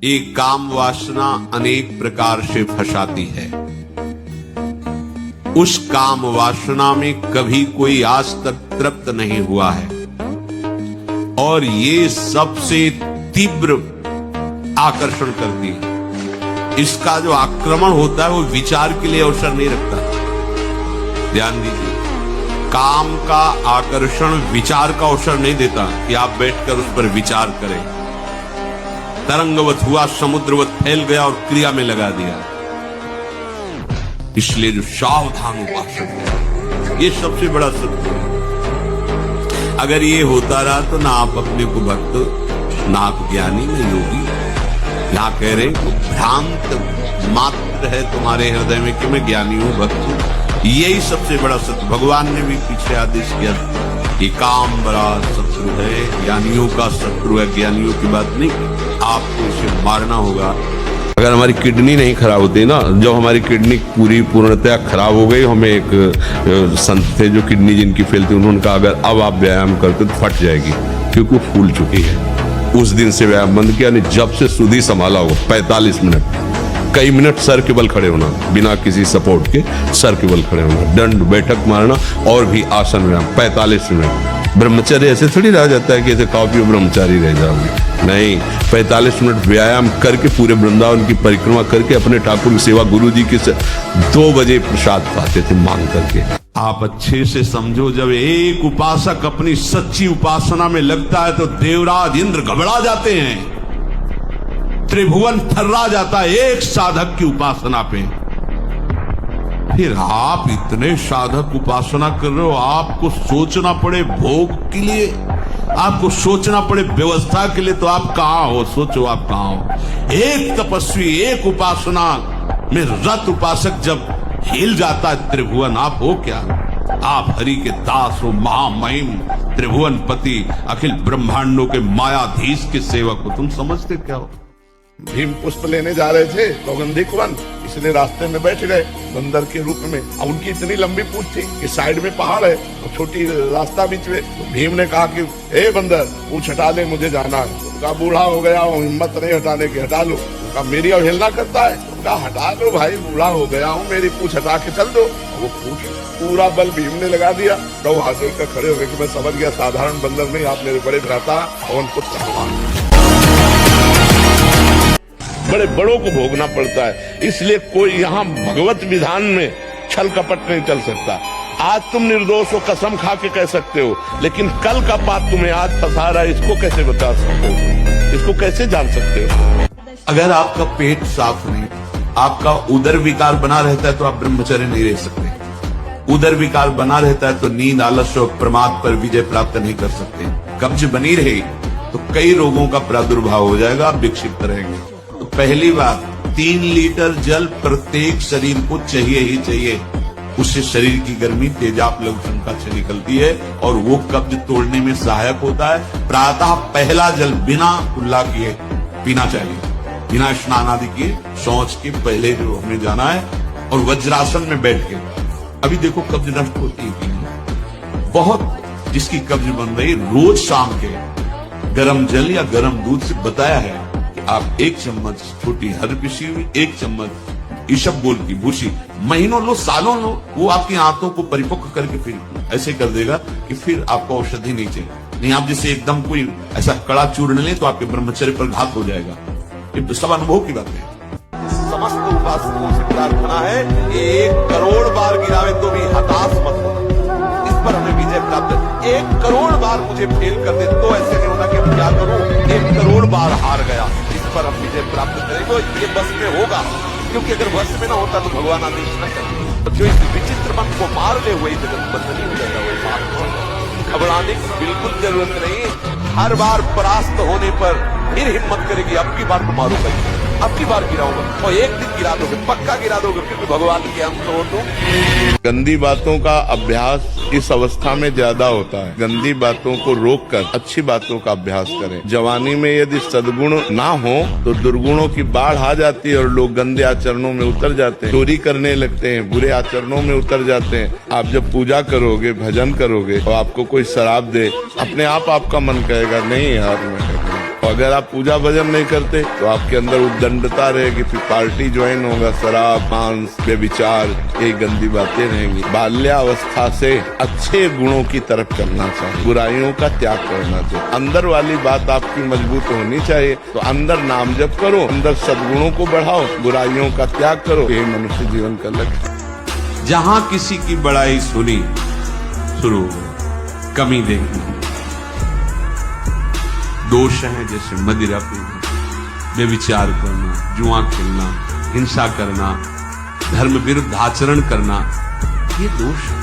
एक काम वासना अनेक प्रकार से फंसाती है। उस काम वासना में कभी कोई आज तक तृप्त नहीं हुआ है और ये सबसे तीव्र आकर्षण करती है। इसका जो आक्रमण होता है वो विचार के लिए अवसर नहीं रखता। ध्यान दीजिए, काम का आकर्षण विचार का अवसर नहीं देता कि आप बैठकर उस पर विचार करें। तरंगवत हुआ, समुद्रवत फैल गया और क्रिया में लगा दिया। इसलिए जो सावधान उपासक है, ये सबसे बड़ा सत्य है। अगर ये होता रहा तो ना आप अपने को भक्त, ना आप ज्ञानी, ना योगी। यहां कह रहे भ्रांत मात्र है तुम्हारे हृदय में कि मैं ज्ञानी हूं, भक्त हूं। यही सबसे बड़ा सत्य। भगवान ने भी पीछे आदेश किया कि काम बड़ा शत्रु है, ज्ञानियों का शत्रु है, ज्ञानियों की बात नहीं, आपको इसे मारना होगा। अगर हमारी किडनी नहीं खराब होती ना, जब हमारी किडनी पूर्णतया खराब हो गई, हमें एक संत थे जो किडनी जिनकी फेल थी, उन्होंने कहा अगर अब आप व्यायाम करते तो फट जाएगी, क्योंकि वो फूल चुकी है। उस दिन से व्यायाम बंद किया, नहीं जब से सुधी संभाला होगा 45 मिनट, कई मिनट सर के बल खड़े होना, बिना किसी सपोर्ट के सर के बल खड़े होना, दंड बैठक मारना और भी आसन व्यायाम 45 मिनट। ब्रह्मचर्य ऐसे थोड़ी रह जाता है कि ऐसे खाओ पियो ब्रह्मचारी रह जाओगे, नहीं। 45 मिनट व्यायाम करके पूरे वृंदावन की परिक्रमा करके अपने ठाकुर की सेवा, गुरु जी के 2 बजे प्रसाद पाते थे मांग करके। आप अच्छे से समझो, जब एक उपासक अपनी सच्ची उपासना में लगता है तो देवराज इंद्र घबरा जाते हैं, त्रिभुवन थर्रा जाता है एक साधक की उपासना पे। फिर आप इतने साधक उपासना कर रहे हो, आपको सोचना पड़े भोग के लिए, आपको सोचना पड़े व्यवस्था के लिए, तो आप कहां हो? सोचो आप कहां हो? एक तपस्वी, एक उपासना में रत उपासक जब हिल जाता है त्रिभुवन, आप हो क्या? आप हरि के दास हो, महामहिम त्रिभुवन पति, अखिल ब्रह्मांडों के मायाधीश के सेवक हो। तुम समझते क्या हो? भीम पुष्प लेने जा रहे थे सौगंधिक वन, इसलिए रास्ते में बैठ गए बंदर के रूप में। अब उनकी इतनी लंबी पूंछ थी कि साइड में पहाड़ है और छोटी रास्ता बीच में। तो भीम ने कहा कि ए बंदर, पूंछ हटा ले, मुझे जाना है। उनका बूढ़ा हो गया, हिम्मत नहीं हटाने की, हटा लो। उनका मेरी अवहेलना करता है, उनका हटा लो भाई, बूढ़ा हो गया हूँ, मेरी पूंछ हटा के चल दो। वो पूंछ पूरा बल भीम ने लगा दिया। तो हाथ जोड़कर खड़े हो गए कि मैं समझ गया, साधारण बंदर नहीं, आप मेरे बड़े भ्राता पवन पुत्र हनुमान। बड़े बड़ों को भोगना पड़ता है, इसलिए कोई यहाँ भगवत विधान में छल कपट नहीं चल सकता। आज तुम निर्दोष हो, कसम खा के कह सकते हो, लेकिन कल का पाप तुम्हें आज फंसा रहा है, इसको कैसे बता सकते हो? इसको कैसे जान सकते हो? अगर आपका पेट साफ नहीं, आपका उदर विकार बना रहता है तो आप ब्रह्मचर्य नहीं रह सकते। उदर विकार बना रहता है तो नींद, आलस्य और प्रमाद पर विजय प्राप्त नहीं कर सकते। कब्ज बनी रही तो कई रोगों का प्रादुर्भाव हो जाएगा, आप विक्षिप्त रहेंगे। तो पहली बात, 3 लीटर जल प्रत्येक शरीर को चाहिए ही चाहिए। उससे शरीर की गर्मी, तेजाब, लघु शंका से निकलती है और वो कब्ज तोड़ने में सहायक होता है। प्रातः पहला जल बिना कुल्ला किए पीना चाहिए, बिना स्नान आदि किए, शौच के पहले जो हमें जाना है, और वज्रासन में बैठ के। अभी देखो कब्ज नष्ट होती है कि नहीं? बहुत जिसकी कब्ज बन रही, रोज शाम के गर्म जल या गर्म दूध से बताया है कि आप 1 चम्मच छोटी हर पिसी हुई, 1 चम्मच ईशबगोल की भूसी महीनों लो, सालों लो, वो आपकी आंतों को परिपक्व करके फिर ऐसे कर देगा कि फिर आपको औषधि नहीं चाहिए। नहीं, आप जैसे एकदम कोई ऐसा कड़ा चूर्ण ले तो आपके ब्रह्मचर्य पर घात हो जाएगा। ये सब अनुभव की बात है। समस्त उपासकों से प्रार्थना है, 1 करोड़ बार गिरावे तो भी हताश मत होना। इस पर हमें विजय प्राप्त है। 1 करोड़ बार मुझे फेल कर दे तो ऐसे नहीं होना कि मैं क्या करूं, 1 करोड़ बार हार गया। इस पर हम विजय प्राप्त करेंगे, ये बस में होगा, क्योंकि अगर वश में ना होता तो भगवान आदेश न करते। जो इस विचित्र मन को मार ले वही जगत बंधनी हो जाएगा, वही मार। घबराने की बिल्कुल जरूरत नहीं। हर बार परास्त होने पर फिर हिम्मत करेगी, अब की बार तो मारूंगा, अब की बार गिराऊंगा, और एक दिन गिरा दोगे, पक्का गिरा दोगे, क्योंकि भगवान के अंश हो तुम। गंदी बातों का अभ्यास इस अवस्था में ज्यादा होता है। गंदी बातों को रोककर अच्छी बातों का अभ्यास करें। जवानी में यदि सद्गुण ना हो तो दुर्गुणों की बाढ़ आ जाती है और लोग गंदे आचरणों में उतर जाते हैं, चोरी करने लगते हैं, बुरे आचरणों में उतर जाते हैं। आप जब पूजा करोगे, भजन करोगे, तो आपको कोई शराब दे, अपने आप आपका मन कहेगा नहीं यार मैं, अगर आप पूजा भजन नहीं करते तो आपके अंदर उद्दंडता रहेगी, फिर पार्टी ज्वाइन होगा, शराब मांस बेविचार, ये गंदी बातें रहेंगी। बाल्यावस्था से अच्छे गुणों की तरफ चलना चाहिए, बुराइयों का त्याग करना चाहिए। अंदर वाली बात आपकी मजबूत होनी चाहिए, तो अंदर नाम जप करो, अंदर सद्गुणों को बढ़ाओ, बुराइयों का त्याग करो। ये मनुष्य जीवन का लक्ष्य। जहां किसी की बड़ाई सुनी शुरू हो कमी देखनी, दोष है जैसे मदिरा पीना, बेविचार करना, जुआ खेलना, हिंसा करना, धर्म विरुद्ध आचरण करना, ये दोष है।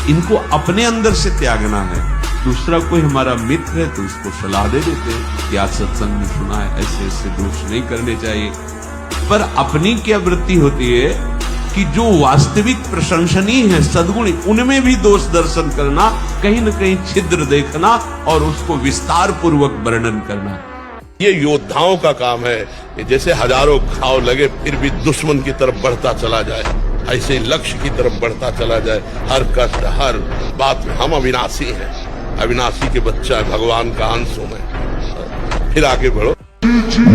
इनको अपने अंदर से त्यागना है। दूसरा कोई हमारा मित्र है तो उसको सलाह दे देते हैं कि आज सत्संग में सुना है ऐसे ऐसे दोष नहीं करने चाहिए। पर अपनी क्या वृत्ति होती है कि जो वास्तविक प्रशंसनीय है, सद्गुणी, उनमें भी दोष दर्शन करना, कहीं न कहीं छिद्र देखना और उसको विस्तार पूर्वक वर्णन करना। ये योद्धाओं का काम है कि जैसे हजारों घाव लगे फिर भी दुश्मन की तरफ बढ़ता चला जाए, ऐसे लक्ष्य की तरफ बढ़ता चला जाए। हर कष्ट, हर बात में हम अविनाशी हैं, अविनाशी के बच्चा है, भगवान का अंश हूं मैं। फिर आगे बढ़ो।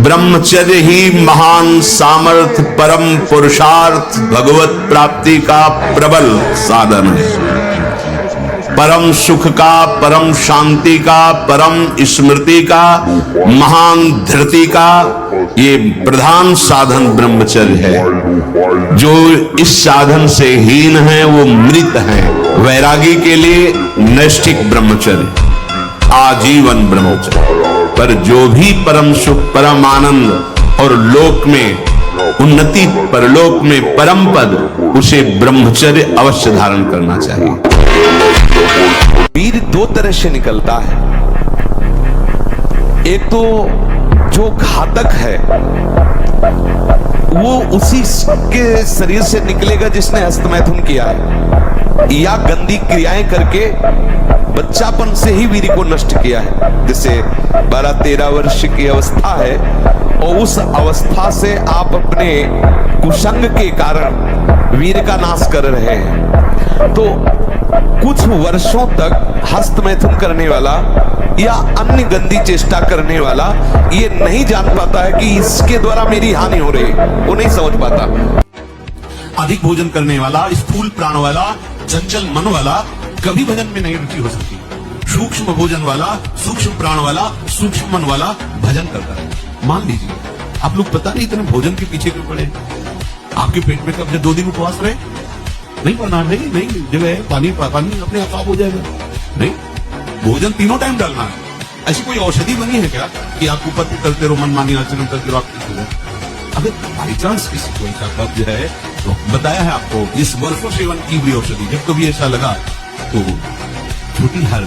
ब्रह्मचर्य ही महान सामर्थ, परम पुरुषार्थ, भगवत प्राप्ति का प्रबल साधन है। परम सुख का, परम शांति का, परम स्मृति का, महान धृति का ये प्रधान साधन ब्रह्मचर्य है। जो इस साधन से हीन है वो मृत है। वैरागी के लिए नैष्ठिक ब्रह्मचर्य, आजीवन ब्रह्मचर्य। पर जो भी परम सुख, परम आनंद और लोक में उन्नति, परलोक में परम पद, उसे ब्रह्मचर्य अवश्य धारण करना चाहिए। वीर दो तरह से निकलता है। एक तो जो घातक है वो उसी के शरीर से निकलेगा जिसने हस्तमैथुन किया है या गंदी क्रियाएं करके बच्चापन से ही वीर को नष्ट किया है। जैसे 12-13 वर्ष की अवस्था है और उस अवस्था से आप अपने कुसंग के कारण वीर का नाश कर रहे हैं, तो कुछ वर्षों तक हस्तमैथुन करने वाला या अन्य गंदी चेष्टा करने वाला ये नहीं जान पाता है कि इसके द्वारा मेरी हानि हो रही, वो नहीं समझ पाता। अधिक भोजन करने वाला, स्थूल प्राण वाला, चंचल मन वाला कभी भजन में नहीं रुचि हो सकती। सूक्ष्म भोजन वाला, सूक्ष्म प्राण वाला, सूक्ष्म मन वाला भजन करता है। मान लीजिए आप लोग पता नहीं इतने भोजन के पीछे क्यों पड़े। आपके पेट में कब 2 दिन उपवास रहे, नहीं पढ़ना, नहीं जगह पानी अपने आप हो जाएगा। नहीं, भोजन तीनों टाइम डालना है। ऐसी कोई औषधि बनी है क्या कि आप उपत्ति करते रहो, मनमानी आचरण करते रहो, आप ठीक हो जाए? अगर बाई चांस किसी को ऐसा कब्ज है तो बताया है आपको, इस वर्षों सेवन की हुई औषधि, जब कभी ऐसा लगा तो छोटी हर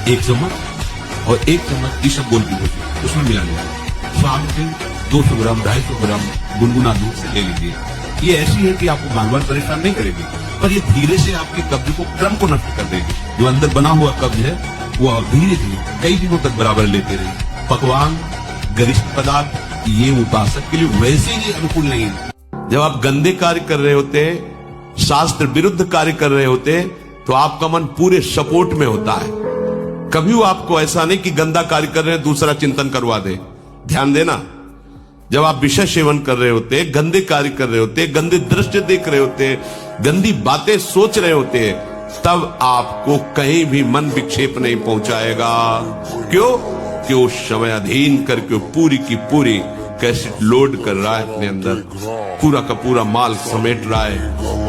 1 चम्मच और 1 चम्मच इसबगोल की भूसी उसमें मिला लिया, शाम के 200 ग्राम 250 ग्राम गुनगुना दूध से ले लीजिए। ये ऐसी है कि आपको बार बार परेशान नहीं करेगी, पर ये धीरे से आपके कब्ज को, क्रम को नष्ट कर देगी। जो अंदर बना हुआ कब्ज है वो धीरे धीरे कई दिनों तक बराबर लेते रहे। पकवान, गरिष्ठ पदार्थ ये उपासक के लिए वैसे ही अनुकूल नहीं है। जब आप गंदे कार्य कर रहे होते, शास्त्र विरुद्ध कार्य कर रहे होते, तो आपका मन पूरे सपोर्ट में होता है। कभी वो आपको ऐसा नहीं कि गंदा कार्य कर रहे हैं दूसरा चिंतन करवा दे। ध्यान देना, जब आप विषय सेवन कर रहे होते, गंदे कार्य कर रहे होते, गंदे दृश्य देख रहे होते, गंदी बातें सोच रहे होते, तब आपको कहीं भी मन विक्षेप नहीं पहुंचाएगा। क्यों? कि वो समय अधीन करके पूरी की पूरी कैसेट लोड कर रहा है अपने अंदर, पूरा का पूरा माल समेट रहा है,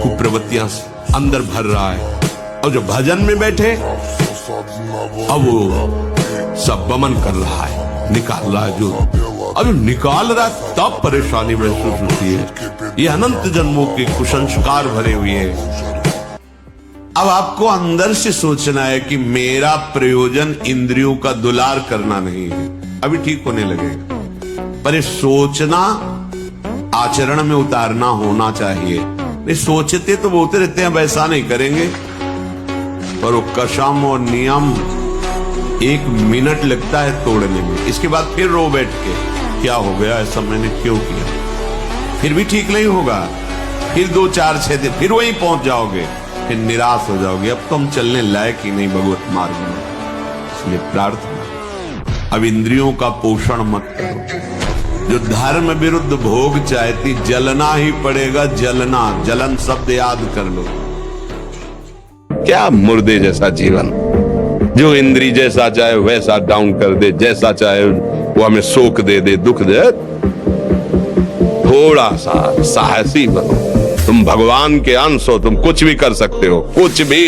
कुप्रवृत्तियां अंदर भर रहा है। और जो भजन में बैठे अब वो सब बमन कर रहा है, निकाल रहा है। जो अब निकाल रहा है तब परेशानी महसूस होती है। ये अनंत जन्मों के कुसंस्कार भरे हुए हैं। अब आपको अंदर से सोचना है कि मेरा प्रयोजन इंद्रियों का दुलार करना नहीं है, अभी ठीक होने लगेगा। पर ये सोचना आचरण में उतारना होना चाहिए। नहीं सोचते तो बोलते रहते हैं वैसा नहीं करेंगे, पर वो कसम और नियम 1 मिनट लगता है तोड़ने में। इसके बाद फिर रो बैठ के क्या हो गया, ऐसा मैंने क्यों किया, फिर भी ठीक नहीं होगा। फिर 2, 4, 6 दिन फिर वहीं पहुंच जाओगे, फिर निराश हो जाओगे। अब तो हम चलने लायक ही नहीं भगवत मार्ग में। इसलिए प्रार्थना, अब इंद्रियों का पोषण मत करो। जो धर्म विरुद्ध भोग चाहती, जलना ही पड़ेगा, जलना। जलन शब्द याद कर लो। क्या मुर्दे जैसा जीवन, जो इंद्री जैसा चाहे वैसा डाउन कर दे, जैसा चाहे वो हमें शोक दे दे, दुख दे। थोड़ा सा साहसी बनो। तुम भगवान के अंश हो, तुम कुछ भी कर सकते हो, कुछ भी।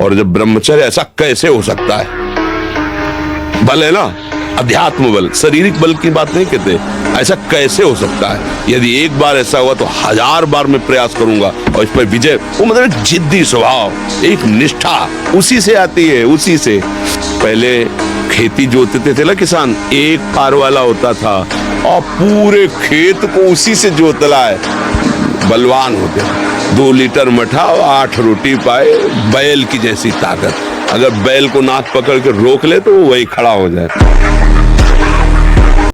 और जब ब्रह्मचर्य, ऐसा कैसे हो सकता है? बल है ना, अध्यात्म बल, शारीरिक बल की बात नहीं कहते। ऐसा कैसे हो सकता है? यदि एक बार ऐसा हुआ तो 1000 बार मैं प्रयास करूंगा और इस पर विजय। वो मतलब जिद्दी स्वभाव, एक निष्ठा, उसी से आती है, उसी से। पहले खेती जोतते थे ना किसान, एक पार वाला होता था और पूरे खेत को उसी से जोतला है। बलवान होते, 2 लीटर मठा और 8 रोटी पाए, बैल की जैसी ताकत। अगर बैल को नाक पकड़ के रोक ले तो वो वही खड़ा हो जाए।